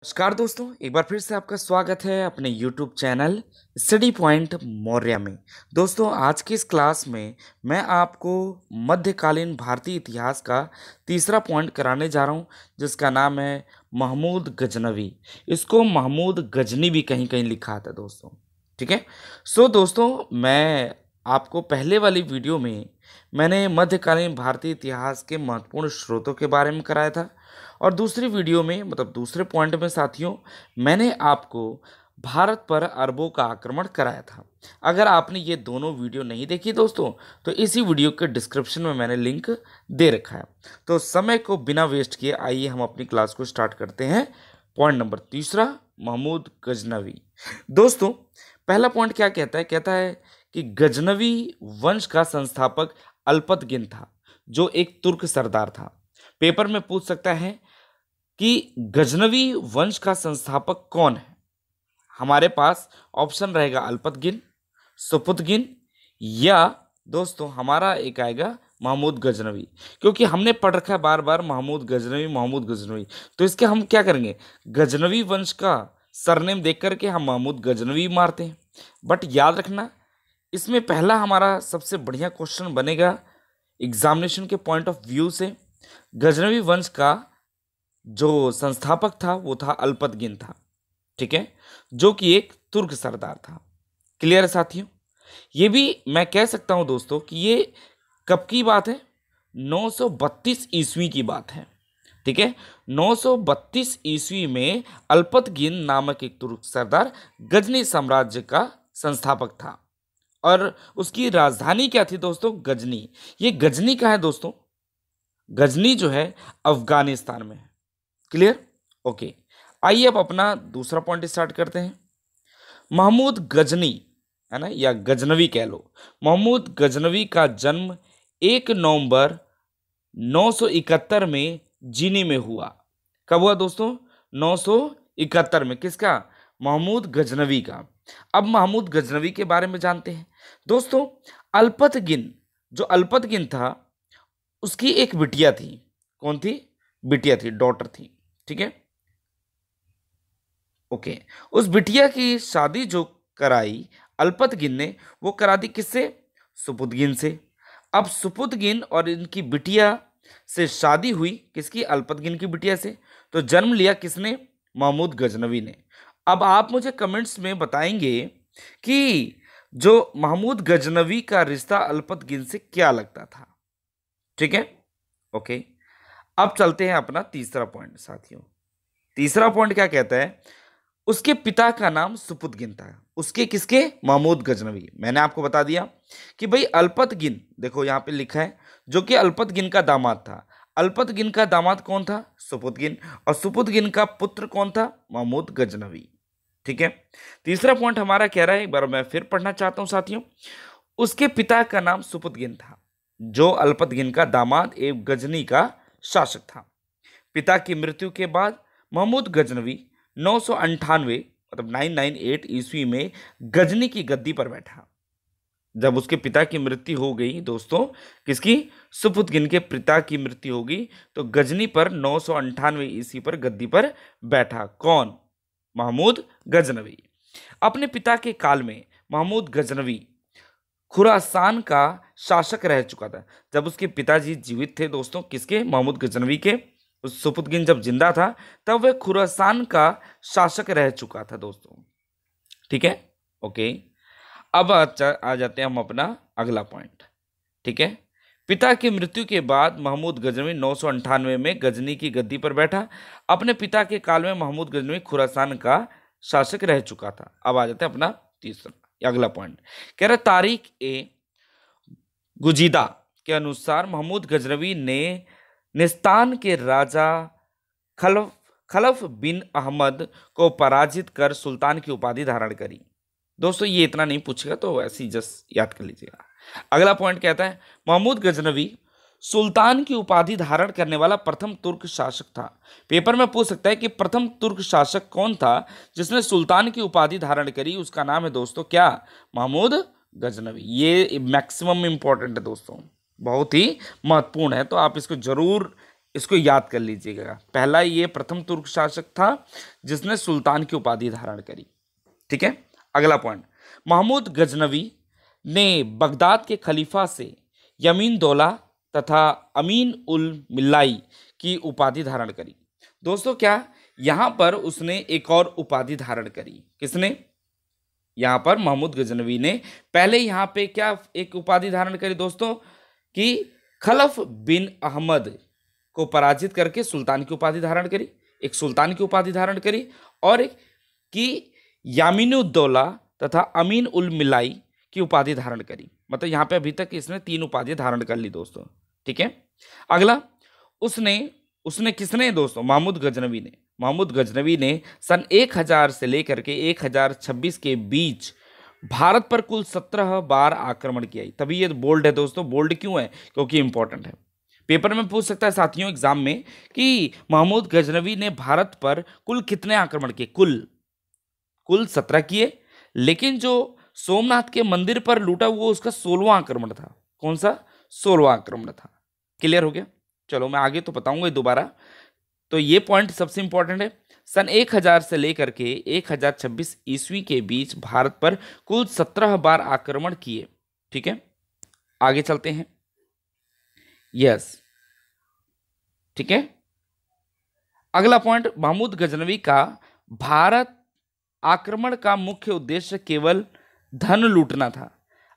नमस्कार दोस्तों, एक बार फिर से आपका स्वागत है अपने YouTube channel study point Maurya में। दोस्तों, आज की इस क्लास में मैं आपको मध्यकालीन भारतीय इतिहास का तीसरा पॉइंट कराने जा रहा हूं, जिसका नाम है महमूद गजनवी। इसको महमूद गजनी भी कहीं कहीं लिखा था दोस्तों। ठीक है। दोस्तों, मैं आपको पहले वाली वीडियो में मैंने मध्यकालीन भारतीय इतिहास के महत्वपूर्ण स्रोतों के बारे में कराया था, और दूसरी वीडियो में मतलब दूसरे पॉइंट में साथियों मैंने आपको भारत पर अरबों का आक्रमण कराया था। अगर आपने ये दोनों वीडियो नहीं देखी दोस्तों, तो इसी वीडियो के डिस्क्रिप्शन में मैंने लिंक दे रखा है। तो समय को बिना वेस्ट किए आइए हम अपनी क्लास को स्टार्ट करते हैं। पॉइंट नंबर तीसरा, महमूद गजनवी। दोस्तों, पहला पॉइंट क्या कहता है? कहता है कि गजनवी वंश का संस्थापक अल्पतगिन था, जो एक तुर्क सरदार था। पेपर में पूछ सकता है कि गजनवी वंश का संस्थापक कौन है। हमारे पास ऑप्शन रहेगा अल्पतगिन, सुपुतगिन, या दोस्तों हमारा एक आएगा महमूद गजनवी। क्योंकि हमने पढ़ रखा है बार बार महमूद गजनवी महमूद गजनवी, तो इसके हम क्या करेंगे, गजनवी वंश का सरनेम देख करके हम महमूद गजनवी मारते हैं। बट याद रखना, इसमें पहला हमारा सबसे बढ़िया क्वेश्चन बनेगा एग्जामिनेशन के पॉइंट ऑफ व्यू से। गजनवी वंश का जो संस्थापक था वो था अल्पतगिन था। ठीक है, जो कि एक तुर्क सरदार था। क्लियर है साथियों? ये भी मैं कह सकता हूं दोस्तों कि ये कब की बात है? 932 ईस्वी की बात है। ठीक है, 932 ईस्वी में अल्पतगिन नामक एक तुर्क सरदार गजनी साम्राज्य का संस्थापक था, और उसकी राजधानी क्या थी दोस्तों? गजनी। ये गजनी कहाँ है दोस्तों? गजनी जो है अफगानिस्तान में है। क्लियर? ओके, आइए अब अपना दूसरा पॉइंट स्टार्ट करते हैं। महमूद गजनी है ना, या गजनवी कह लो। महमूद गजनवी का जन्म 1 नवंबर 971 में जीनी में हुआ। कब हुआ दोस्तों? 971 में। किसका? महमूद गजनवी का। अब महमूद गजनवी के बारे में जानते हैं दोस्तों। अल्पतगिन, जो अल्पतगिन था, उसकी एक बिटिया थी। कौन थी? बिटिया थी, डॉटर थी। ठीक है, ओके। उस बिटिया की शादी जो कराई अल्पतगिन ने, वो करा दी किससे? सुपुतगिन से। अब सुपुतगिन और इनकी बिटिया से शादी हुई किसकी? अल्पतगिन की बिटिया से। तो जन्म लिया किसने? महमूद गजनवी ने। अब आप मुझे कमेंट्स में बताएंगे कि जो महमूद गजनवी का रिश्ता अल्पतगिन से क्या लगता था। ठीक है, ओके। अब चलते हैं अपना तीसरा पॉइंट साथियों। तीसरा पॉइंट क्या कहता है? उसके पिता का नाम सुपुतगिन था। उसके किसके? महमूद गजनवी। मैंने आपको बता दिया कि भाई अल्पतगिन, देखो यहां पे लिखा है, जो कि अल्पतगिन का दामाद था। अल्पतगिन का दामाद कौन था? सुपुतगिन। और सुपुतगिन का पुत्र कौन था? महमूद गजनवी। ठीक है, तीसरा पॉइंट हमारा कह रहा है, एक बार मैं फिर पढ़ना चाहता हूं साथियों। उसके पिता का नाम सुपुतगिन था, जो अल्पतगिन का दामाद एवं गजनी का शासक था। पिता की मृत्यु के बाद महमूद गजनवी 998 मतलब 998 ईस्वी में गजनी की गद्दी पर बैठा। जब उसके पिता की मृत्यु हो गई दोस्तों, किसकी? सुपुतगिन के पिता की मृत्यु हो गई, तो गजनी पर 998 ईस्वी पर गद्दी पर बैठा। कौन? महमूद गजनवी। अपने पिता के काल में महमूद गजनवी खुरासान का शासक रह चुका था। जब उसके पिताजी जीवित थे दोस्तों, किसके? महमूद गजनवी के। उस सुपुतगिन जब जिंदा था तब वह खुरासान का शासक रह चुका था दोस्तों। ठीक है, ओके। अब आ जाते हैं हम अपना अगला पॉइंट। ठीक है, पिता की मृत्यु के बाद महमूद गजनवी 998 में गजनी की गद्दी पर बैठा। अपने पिता के काल में महमूद गजनवी खुरासान का शासक रह चुका था। अब आ जाते हैं अपना तीसरा अगला पॉइंट। कह रहा तारीख ए गुजीदा के अनुसार महमूद गजनवी ने निस्तान के राजा खलफ खलफ बिन अहमद को पराजित कर सुल्तान की उपाधि धारण करी। दोस्तों ये इतना नहीं पूछेगा, तो ऐसे ही जस्ट याद कर लीजिएगा। अगला पॉइंट कहता है महमूद गजनवी सुल्तान की उपाधि धारण करने वाला प्रथम तुर्क शासक था। पेपर में पूछ सकता है कि प्रथम तुर्क शासक कौन था जिसने सुल्तान की उपाधि धारण करी। उसका नाम है दोस्तों क्या? महमूद गजनवी। ये मैक्सिमम इंपॉर्टेंट है दोस्तों, बहुत ही महत्वपूर्ण है, तो आप इसको जरूर इसको याद कर लीजिएगा। पहला ये प्रथम तुर्क शासक था जिसने सुल्तान की उपाधि धारण करी। ठीक है, अगला पॉइंट, महमूद गजनवी ने बगदाद के खलीफा से यमीन दौला तथा अमीन उल मिल्लाई की उपाधि धारण करी। दोस्तों क्या यहां पर उसने एक और उपाधि धारण करी? किसने? यहां पर महमूद गजनवी ने पहले यहां पे क्या एक उपाधि धारण करी दोस्तों, कि खलफ बिन अहमद को पराजित करके सुल्तान की उपाधि धारण करी, एक सुल्तान की उपाधि धारण करी, और एक कि यामीनुद्दौला तथा अमीन उल मिलाई की उपाधि धारण करी। मतलब यहाँ पे अभी तक इसने 3 उपाधि धारण कर ली दोस्तों। ठीक है, अगला, उसने उसने किसने दोस्तों? महमूद गजनवी ने सन 1000 से लेकर के 1026 के बीच भारत पर कुल 17 बार आक्रमण किया। तभी ये बोल्ड है दोस्तों। बोल्ड क्यों है? क्योंकि इंपॉर्टेंट है। पेपर में पूछ सकता है साथियों एग्जाम में कि महमूद गजनवी ने भारत पर कुल कितने आक्रमण किए? कुल 17 किए, लेकिन जो सोमनाथ के मंदिर पर लूटा वो उसका 16वां आक्रमण था। कौन सा? 16वां आक्रमण था। क्लियर हो गया? चलो मैं आगे तो बताऊंगा दोबारा। तो ये पॉइंट सबसे इंपॉर्टेंट है। सन 1000 से लेकर के 1026 ईस्वी के बीच भारत पर कुल 17 बार आक्रमण किए। ठीक है, आगे चलते हैं। यस, ठीक है, अगला पॉइंट, महमूद गजनवी का भारत आक्रमण का मुख्य उद्देश्य केवल धन लूटना था।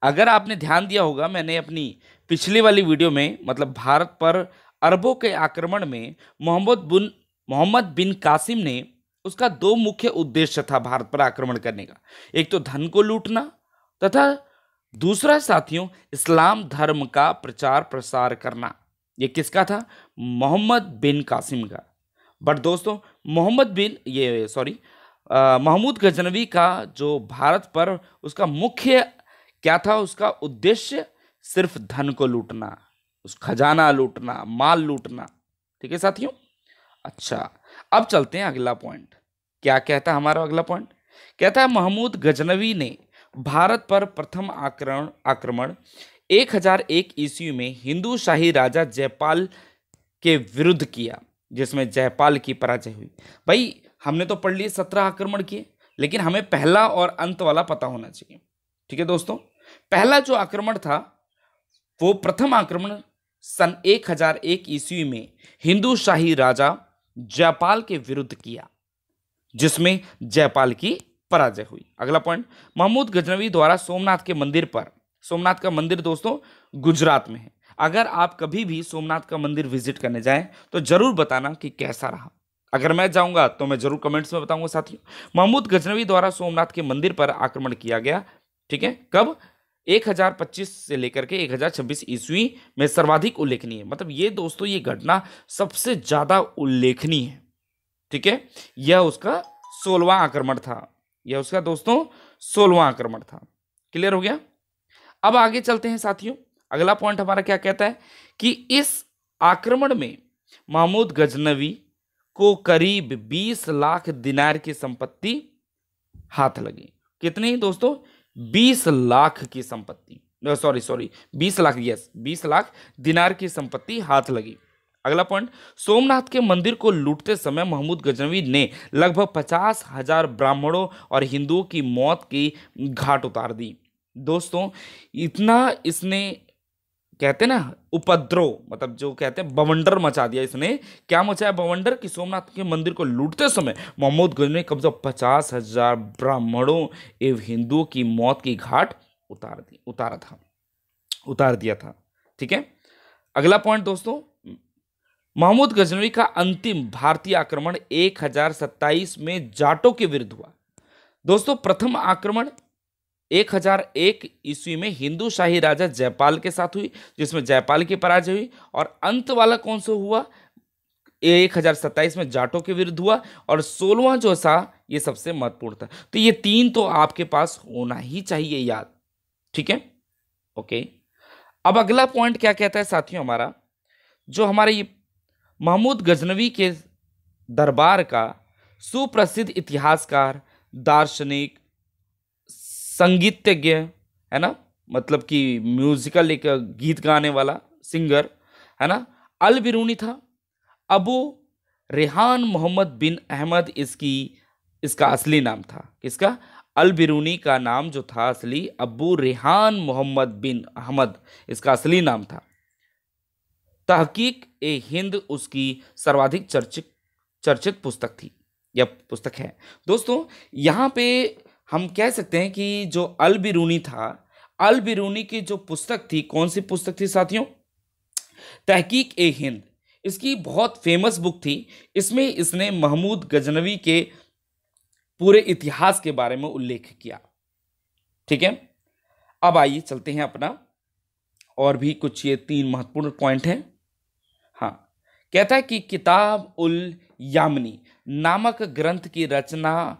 अगर आपने ध्यान दिया होगा, मैंने अपनी पिछली वाली वीडियो में मतलब भारत पर अरबों के आक्रमण में मोहम्मद बिन कासिम ने उसका 2 मुख्य उद्देश्य था भारत पर आक्रमण करने का। एक तो धन को लूटना तथा दूसरा साथियों इस्लाम धर्म का प्रचार प्रसार करना। ये किसका था? मोहम्मद बिन कासिम का। बट दोस्तों महमूद गजनवी का जो भारत पर उसका मुख्य क्या था? उसका उद्देश्य सिर्फ धन को लूटना, उस खजाना लूटना, माल लूटना। ठीक है साथियों, अच्छा अब चलते हैं अगला पॉइंट। क्या कहता है हमारा अगला पॉइंट? कहता है महमूद गजनवी ने भारत पर प्रथम आक्रमण 1001 ईस्वी में हिंदू शाही राजा जयपाल के विरुद्ध किया, जिसमें जयपाल की पराजय हुई। भाई हमने तो पढ़ लिए 17 आक्रमण किए, लेकिन हमें पहला और अंत वाला पता होना चाहिए। ठीक है दोस्तों, पहला जो आक्रमण था वो प्रथम आक्रमण सन 1001 ईस्वी में हिंदू शाही राजा जयपाल के विरुद्ध किया, जिसमें जयपाल की पराजय हुई। अगला पॉइंट, महमूद गजनवी द्वारा सोमनाथ का मंदिर दोस्तों गुजरात में है। अगर आप कभी भी सोमनाथ का मंदिर विजिट करने जाएं तो जरूर बताना कि कैसा रहा। अगर मैं जाऊंगा तो मैं जरूर कमेंट्स में बताऊंगा साथियों। महमूद गजनवी द्वारा सोमनाथ के मंदिर पर आक्रमण किया गया। ठीक है, कब? 1025 से लेकर के 1026 ईस्वी में सर्वाधिक उल्लेखनीय, मतलब ये दोस्तों ये घटना सबसे ज्यादा उल्लेखनीय है। ठीक है, यह उसका 16वां आक्रमण था। यह उसका दोस्तों 16वां आक्रमण था। क्लियर हो गया? अब आगे चलते हैं साथियों। अगला पॉइंट हमारा क्या कहता है कि इस आक्रमण में महमूद गजनवी को करीब 20 लाख दिनार की संपत्ति हाथ लगी। कितनी दोस्तों? 20 लाख की संपत्ति, 20 लाख दिनार की संपत्ति हाथ लगी। अगला पॉइंट, सोमनाथ के मंदिर को लूटते समय महमूद गजनवी ने लगभग 50,000 ब्राह्मणों और हिंदुओं की मौत की घाट उतार दी। दोस्तों इतना इसने कहते हैं ना उपद्रव, मतलब जो कहते हैं बवंडर मचा दिया इसने। क्या मचाया बवंडर? कि सोमनाथ के मंदिर को लूटते समय महमूद गजनवी ने कम से कम 50,000 ब्राह्मणों एवं हिंदुओं की मौत की घाट उतार दिया था। ठीक है, अगला पॉइंट दोस्तों, महमूद गजनवी का अंतिम भारतीय आक्रमण 1027 में जाटों के विरुद्ध हुआ। दोस्तों प्रथम आक्रमण 1001 ईस्वी में हिंदू शाही राजा जयपाल के साथ हुई, जिसमें जयपाल की पराजय हुई। और अंत वाला कौन सा हुआ? 1027 में जाटों के विरुद्ध हुआ। और 16वां जो था ये सबसे महत्वपूर्ण था। तो ये 3 तो आपके पास होना ही चाहिए याद। ठीक है, ओके। अब अगला पॉइंट क्या कहता है साथियों हमारा, जो हमारे ये महमूद गजनवी के दरबार का सुप्रसिद्ध इतिहासकार, दार्शनिक, संगीतज्ञ है ना, मतलब कि म्यूजिकल एक गीत गाने वाला सिंगर है ना, अल बिरूनी था। अबू रेहान मोहम्मद बिन अहमद इसका असली नाम था। किसका? अल बिरूनी का नाम जो था असली, अबू रेहान मोहम्मद बिन अहमद, इसका असली नाम था। तहकीक ए हिंद उसकी सर्वाधिक चर्चित पुस्तक थी या पुस्तक है। दोस्तों यहाँ पे हम कह सकते हैं कि जो अल बिरूनी था, अल बिरूनी की जो पुस्तक थी, कौन सी पुस्तक थी साथियों? तहकीक ए हिंद। इसकी बहुत फेमस बुक थी। इसमें इसने महमूद गजनवी के पूरे इतिहास के बारे में उल्लेख किया। ठीक है, अब आइए चलते हैं अपना और भी कुछ, ये 3 महत्वपूर्ण पॉइंट हैं। हाँ, कहता है कि किताब उल यामनी नामक ग्रंथ की रचना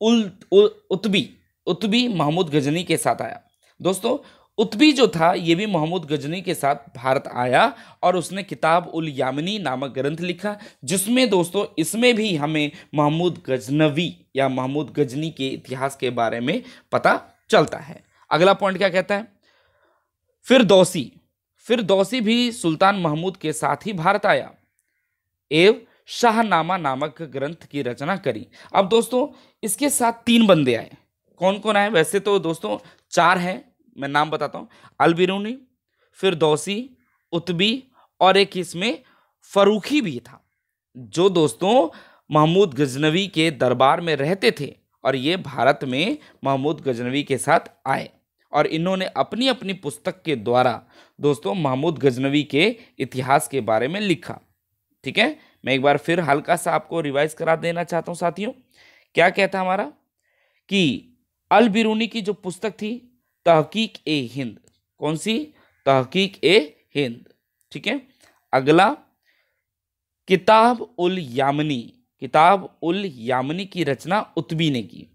उतबी महमूद गजनी के साथ आया। दोस्तों उतबी जो था ये भी महमूद गजनी के साथ भारत आया और उसने किताब उल यामनी नामक ग्रंथ लिखा, जिसमें दोस्तों इसमें भी हमें महमूद गजनवी या महमूद गजनी के इतिहास के बारे में पता चलता है। अगला पॉइंट क्या कहता है? फिरदौसी भी सुल्तान महमूद के साथ ही भारत आया एवं शाहनामा नामक ग्रंथ की रचना करी। अब दोस्तों इसके साथ 3 बंदे आए। कौन कौन आए? वैसे तो दोस्तों 4 हैं, मैं नाम बताता हूं। अल बिरूनी, फिरदौसी, उतबी और एक इसमें फरूखी भी था, जो दोस्तों महमूद गजनवी के दरबार में रहते थे और ये भारत में महमूद गजनवी के साथ आए और इन्होंने अपनी अपनी पुस्तक के द्वारा दोस्तों महमूद गजनवी के इतिहास के बारे में लिखा। ठीक है, मैं एक बार फिर हल्का सा आपको रिवाइज करा देना चाहता हूं साथियों। क्या कहता हमारा कि अल बिरूनी की जो पुस्तक थी तहकीक ए हिंद, कौन सी? तहकीक ए हिंद। ठीक है, अगला किताब उल यामनी की रचना उतबी ने की।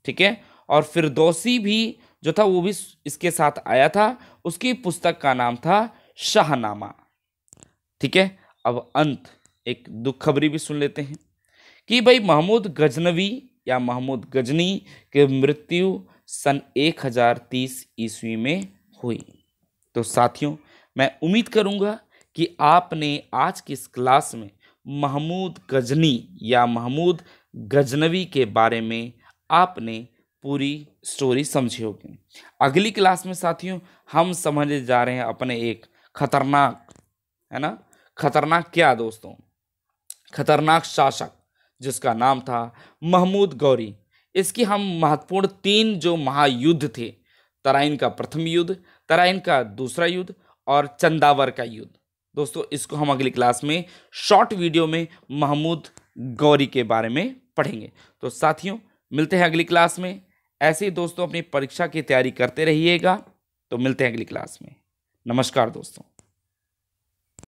ठीक है, और फिरदौसी भी जो था वो भी इसके साथ आया था, उसकी पुस्तक का नाम था शाहनामा। ठीक है, अब अंत एक दुख खबरी भी सुन लेते हैं कि भाई महमूद गजनवी या महमूद गजनी की मृत्यु सन 1030 ईस्वी में हुई। तो साथियों मैं उम्मीद करूंगा कि आपने आज की इस क्लास में महमूद गजनी या महमूद गजनवी के बारे में आपने पूरी स्टोरी समझी होगी। अगली क्लास में साथियों हम समझने जा रहे हैं अपने एक खतरनाक, है ना, खतरनाक क्या दोस्तों? खतरनाक शासक जिसका नाम था महमूद गौरी। इसकी हम महत्वपूर्ण 3 जो महायुद्ध थे, तराइन का प्रथम युद्ध, तराइन का दूसरा युद्ध और चंदावर का युद्ध, दोस्तों इसको हम अगली क्लास में शॉर्ट वीडियो में महमूद गौरी के बारे में पढ़ेंगे। तो साथियों मिलते हैं अगली क्लास में। ऐसे ही दोस्तों अपनी परीक्षा की तैयारी करते रहिएगा। तो मिलते हैं अगली क्लास में। नमस्कार दोस्तों।